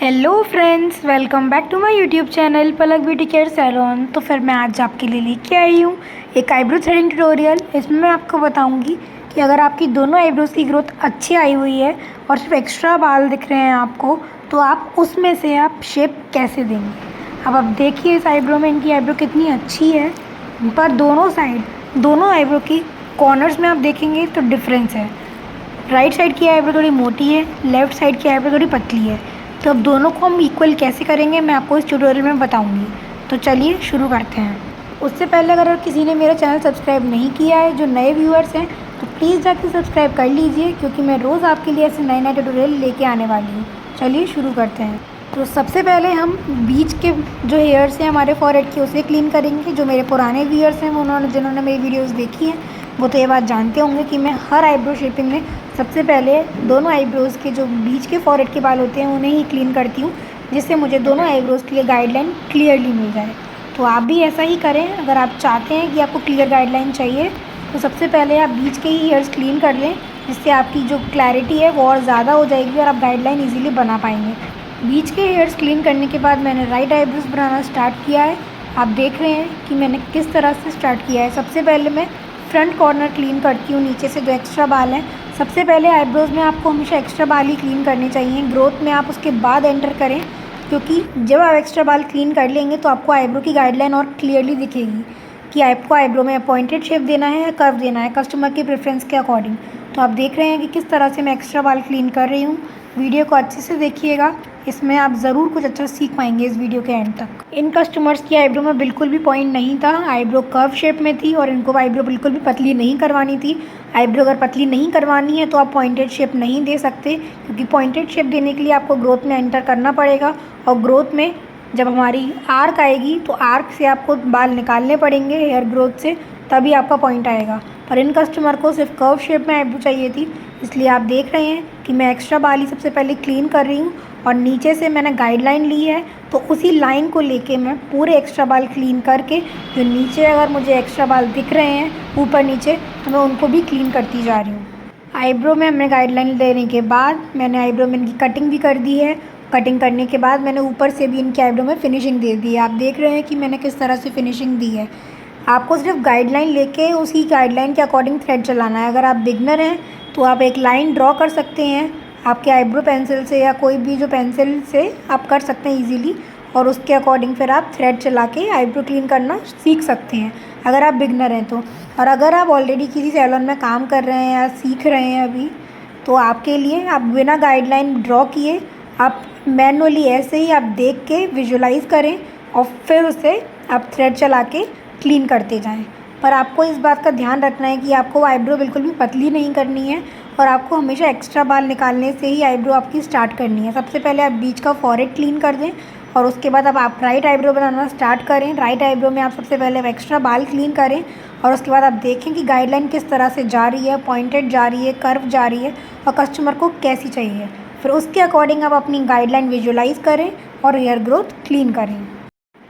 Hello friends, welcome back to my YouTube channel Palak beauty care salon. तो फिर मैं आज आपके लिए लेके आई हूँ एक आईब्रो थ्रेडिंग ट्यूटोरियल। इसमें मैं आपको बताऊँगी कि अगर आपकी दोनों आईब्रोज़ की ग्रोथ अच्छी आई हुई है और सिर्फ एक्स्ट्रा बाल दिख रहे हैं आपको, तो आप उसमें से आप शेप कैसे देंगे। अब आप देखिए इस आईब्रो में इनकी आईब्रो कितनी अच्छी है, पर दोनों आईब्रो की कॉर्नर्स में आप देखेंगे तो डिफरेंस है। राइट साइड की आईब्रो थोड़ी मोटी है, लेफ़्ट साइड की आईब्रो थोड़ी पतली है। तो अब दोनों को हम इक्वल कैसे करेंगे मैं आपको इस ट्यूटोरियल में बताऊंगी। तो चलिए शुरू करते हैं। उससे पहले अगर किसी ने मेरा चैनल सब्सक्राइब नहीं किया है, जो नए व्यूअर्स हैं, तो प्लीज़ जाके सब्सक्राइब कर लीजिए, क्योंकि मैं रोज़ आपके लिए ऐसे नए नए ट्यूटोरियल लेके आने वाली हूँ। चलिए शुरू करते हैं। तो सबसे पहले हम बीच के जो हेयर्स हैं हमारे फॉरहेड के, उसे क्लीन करेंगे। जो मेरे पुराने व्यूअर्स हैं, जिन्होंने मेरी वीडियोज़ देखी हैं, वो तो ये बात जानते होंगे कि मैं हर आईब्रो शेपिंग में सबसे पहले दोनों आईब्रोज़ के जो बीच के फॉरहेड के बाल होते हैं उन्हें ही क्लीन करती हूँ, जिससे मुझे दोनों आईब्रोज़ के लिए गाइडलाइन क्लियरली मिल जाए। तो आप भी ऐसा ही करें। अगर आप चाहते हैं कि आपको क्लियर गाइडलाइन चाहिए, तो सबसे पहले आप बीच के ही हेयर्स क्लीन कर लें, जिससे आपकी जो क्लैरिटी है वो और ज़्यादा हो जाएगी और आप गाइडलाइन ईज़िली बना पाएंगे। बीच के हेयर्स क्लीन करने के बाद मैंने राइट आईब्रोज़ बनाना स्टार्ट किया है। आप देख रहे हैं कि मैंने किस तरह से स्टार्ट किया है। सबसे पहले मैं फ्रंट कॉर्नर क्लीन करती हूँ, नीचे से जो एक्स्ट्रा बाल हैं। सबसे पहले आईब्रोज़ में आपको हमेशा एक्स्ट्रा बाल ही क्लीन करने चाहिए। ग्रोथ में आप उसके बाद एंटर करें, क्योंकि जब आप एक्स्ट्रा बाल क्लीन कर लेंगे तो आपको आईब्रो की गाइडलाइन और क्लियरली दिखेगी कि आपको आईब्रो में पॉइंटेड शेप देना है या कर्व देना है, कस्टमर की प्रेफरेंस के अकॉर्डिंग। तो आप देख रहे हैं कि किस तरह से मैं एक्स्ट्रा बाल क्लीन कर रही हूँ। वीडियो को अच्छे से देखिएगा, इसमें आप ज़रूर कुछ अच्छा सीख पाएंगे इस वीडियो के एंड तक। इन कस्टमर्स की आईब्रो में बिल्कुल भी पॉइंट नहीं था, आईब्रो कर्व शेप में थी, और इनको आईब्रो बिल्कुल भी पतली नहीं करवानी थी। आईब्रो अगर पतली नहीं करवानी है तो आप पॉइंटेड शेप नहीं दे सकते, क्योंकि पॉइंटेड शेप देने के लिए आपको ग्रोथ में एंटर करना पड़ेगा, और ग्रोथ में जब हमारी आर्क आएगी तो आर्क से आपको बाल निकालने पड़ेंगे हेयर ग्रोथ से, तभी आपका पॉइंट आएगा। पर इन कस्टमर को सिर्फ कर्व शेप में आईब्रो चाहिए थी, इसलिए आप देख रहे हैं कि मैं एक्स्ट्रा बाल ही सबसे पहले क्लीन कर रही हूँ, और नीचे से मैंने गाइडलाइन ली है, तो उसी लाइन को लेके मैं पूरे एक्स्ट्रा बाल क्लीन करके, जो नीचे अगर मुझे एक्स्ट्रा बाल दिख रहे हैं ऊपर नीचे, तो मैं उनको भी क्लीन करती जा रही हूँ। आईब्रो में हमने गाइडलाइन देने के बाद मैंने आईब्रो में इनकी कटिंग भी कर दी है। कटिंग करने के बाद मैंने ऊपर से भी इनके आईब्रो में फिनिशिंग दे दी है। आप देख रहे हैं कि मैंने किस तरह से फिनिशिंग दी है। आपको सिर्फ गाइडलाइन लेके उसी गाइडलाइन के अकॉर्डिंग थ्रेड चलाना है। अगर आप बिगनर हैं तो आप एक लाइन ड्रॉ कर सकते हैं आपके आईब्रो पेंसिल से, या कोई भी जो पेंसिल से आप कर सकते हैं ईजीली, और उसके अकॉर्डिंग फिर आप थ्रेड चला के आईब्रो क्लीन करना सीख सकते हैं अगर आप बिगनर हैं तो। और अगर आप ऑलरेडी किसी सैलून में काम कर रहे हैं या सीख रहे हैं अभी, तो आपके लिए आप बिना गाइडलाइन ड्रॉ किए आप मैनुअली ऐसे ही आप देख के विजुलाइज करें, और फिर उसे आप थ्रेड चला के क्लीन करते जाएं। पर आपको इस बात का ध्यान रखना है कि आपको आईब्रो बिल्कुल भी पतली नहीं करनी है, और आपको हमेशा एक्स्ट्रा बाल निकालने से ही आईब्रो आपकी स्टार्ट करनी है। सबसे पहले आप बीच का फॉरहेड क्लीन कर दें, और उसके बाद अब आप राइट आईब्रो बनाना स्टार्ट करें। राइट आईब्रो में आप सबसे पहले एक्स्ट्रा बाल क्लीन करें, और उसके बाद आप देखें कि गाइडलाइन किस तरह से जा रही है, पॉइंटेड जा रही है, कर्व जा रही है, और कस्टमर को कैसी चाहिए। फिर उसके अकॉर्डिंग आप अपनी गाइडलाइन विजुलाइज करें और हेयर ग्रोथ क्लीन करें।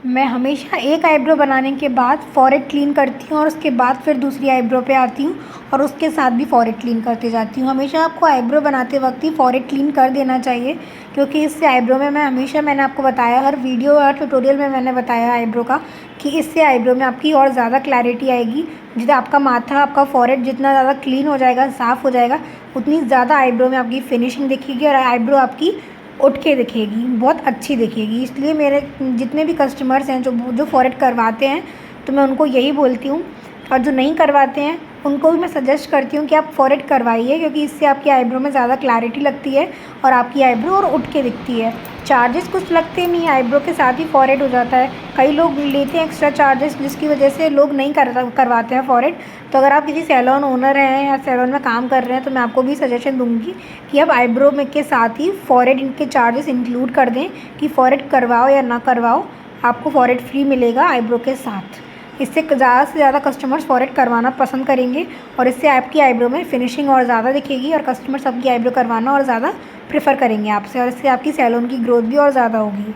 मैं हमेशा एक आईब्रो बनाने के बाद फॉरहेड क्लीन करती हूँ, और उसके बाद फिर दूसरी आईब्रो पे आती हूँ और उसके साथ भी फॉरहेड क्लीन करते जाती हूँ। हमेशा आपको आईब्रो बनाते वक्त ही फॉरहेड क्लीन कर देना चाहिए, क्योंकि इससे आईब्रो में मैंने आपको बताया, हर वीडियो और ट्यूटोरियल में मैंने बताया आईब्रो का, कि इससे आईब्रो में आपकी और ज़्यादा क्लैरिटी आएगी। जितना आपका माथा, आपका फॉरहेड जितना ज़्यादा क्लीन हो जाएगा, साफ़ हो जाएगा, उतनी ज़्यादा आईब्रो में आपकी फिनिशिंग दिखेगी, और आईब्रो आपकी उठ के दिखेगी, बहुत अच्छी दिखेगी। इसलिए मेरे जितने भी कस्टमर्स हैं जो फॉरहेड करवाते हैं, तो मैं उनको यही बोलती हूँ, और जो नहीं करवाते हैं उनको भी मैं सजेस्ट करती हूँ कि आप फॉरहेड करवाइए, क्योंकि इससे आपकी आईब्रो में ज़्यादा क्लैरिटी लगती है और आपकी आईब्रो और उठ के दिखती है। चार्जेस कुछ लगते नहीं, आईब्रो के साथ ही फॉरहेड हो जाता है। कई लोग लेते हैं एक्स्ट्रा चार्जेस, जिसकी वजह से लोग नहीं करवाते हैं फॉरहेड। तो अगर आप किसी सैलून ओनर हैं या सैलून में काम कर रहे हैं, तो मैं आपको भी सजेशन दूंगी कि आप आईब्रो में के साथ ही फॉरहेड इनके चार्जेस इंक्लूड कर दें, कि फॉरहेड करवाओ या ना करवाओ, आपको फॉरहेड फ्री मिलेगा आईब्रो के साथ। इससे ज़्यादा से ज़्यादा कस्टमर्स फॉरहेड करवाना पसंद करेंगे, और इससे आपकी आईब्रो में फिनिशिंग और ज़्यादा दिखेगी, और कस्टमर्स आपकी आईब्रो करवाना और ज़्यादा प्रेफर करेंगे आपसे, और इससे आपकी सैलून की ग्रोथ भी और ज़्यादा होगी।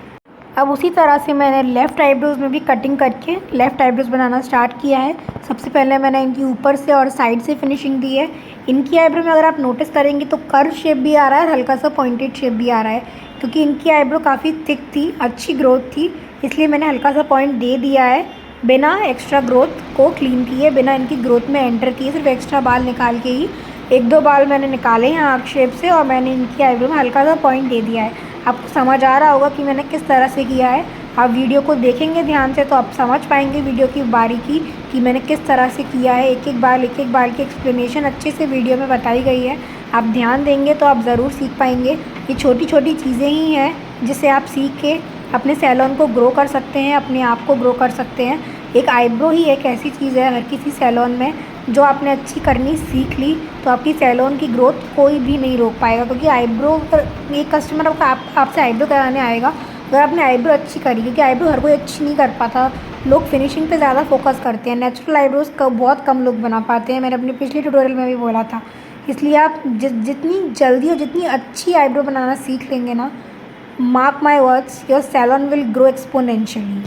अब उसी तरह से मैंने लेफ़्ट आईब्रोज़ में भी कटिंग करके लेफ़्ट आईब्रोज़ बनाना स्टार्ट किया है। सबसे पहले मैंने इनकी ऊपर से और साइड से फिनिशिंग दी है। इनकी आईब्रो में अगर आप नोटिस करेंगे तो कर्व शेप भी आ रहा है और हल्का सा पॉइंटेड शेप भी आ रहा है, क्योंकि इनकी आईब्रो काफ़ी थिक थी, अच्छी ग्रोथ थी, इसलिए मैंने हल्का सा पॉइंट दे दिया है बिना एक्स्ट्रा ग्रोथ को क्लीन किए, बिना इनकी ग्रोथ में एंटर किए, सिर्फ एक्स्ट्रा बाल निकाल के ही 1-2 बाल मैंने निकाले हैं आर्क शेप से और मैंने इनकी आईब्रो में हल्का सा पॉइंट दे दिया है। आपको समझ आ रहा होगा कि मैंने किस तरह से किया है। आप वीडियो को देखेंगे ध्यान से तो आप समझ पाएंगे वीडियो की बारीकी कि मैंने किस तरह से किया है। एक एक बाल की एक्सप्लेनेशन अच्छे से वीडियो में बताई गई है। आप ध्यान देंगे तो आप ज़रूर सीख पाएंगे। ये छोटी छोटी चीज़ें ही हैं जिससे आप सीख के अपने सैलून को ग्रो कर सकते हैं, अपने आप को ग्रो कर सकते हैं। एक आईब्रो ही एक ऐसी चीज़ है हर किसी सैलून में, जो आपने अच्छी करनी सीख ली तो आपकी सैलून की ग्रोथ कोई भी नहीं रोक पाएगा, क्योंकि आईब्रो एक कस्टमर आपसे आईब्रो कराने आएगा अगर आपने आईब्रो अच्छी करी, क्योंकि आईब्रो हर कोई अच्छी नहीं कर पाता। लोग फिनिशिंग पे ज़्यादा फोकस करते हैं, नेचुरल आईब्रोज़ का बहुत कम लोग बना पाते हैं। मैंने अपने पिछले ट्यूटोरियल में भी बोला था। इसलिए आप जितनी जल्दी और जितनी अच्छी आईब्रो बनाना सीख लेंगे ना, mark my words, your salon will grow exponentially.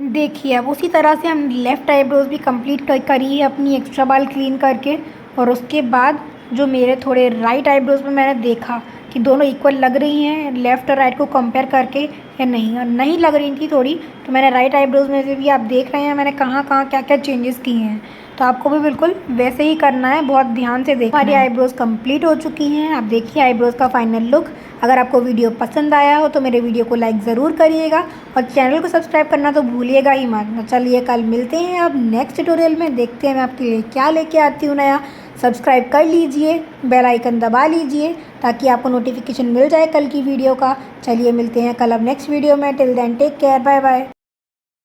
देखिए अब उसी तरह से हम लेफ़्ट आईब्रोज़ भी कंप्लीट करी है अपनी एक्स्ट्रा बाल क्लीन करके, और उसके बाद जो मेरे थोड़े राइट आईब्रोज़ में मैंने देखा कि दोनों इक्वल लग रही हैं लेफ़्ट और राइट को कंपेयर करके या नहीं, और नहीं लग रही थी थोड़ी, तो मैंने राइट आईब्रोज़ में से भी आप देख रहे हैं मैंने कहाँ कहाँ क्या क्या चेंजेस किए हैं। तो आपको भी बिल्कुल वैसे ही करना है, बहुत ध्यान से देखना। हमारी आईब्रोज़ कंप्लीट हो चुकी हैं। आप देखिए आईब्रोज़ का फाइनल लुक। अगर आपको वीडियो पसंद आया हो तो मेरे वीडियो को लाइक ज़रूर करिएगा और चैनल को सब्सक्राइब करना तो भूलिएगा ही मत। चलिए कल मिलते हैं अब नेक्स्ट ट्यूटोरियल में, देखते हैं मैं आपके लिए क्या लेके आती हूँ नया। सब्सक्राइब कर लीजिए, बेल आइकन दबा लीजिए ताकि आपको नोटिफिकेशन मिल जाए कल की वीडियो का। चलिए मिलते हैं कल अब नेक्स्ट वीडियो में। Till then take care, bye bye.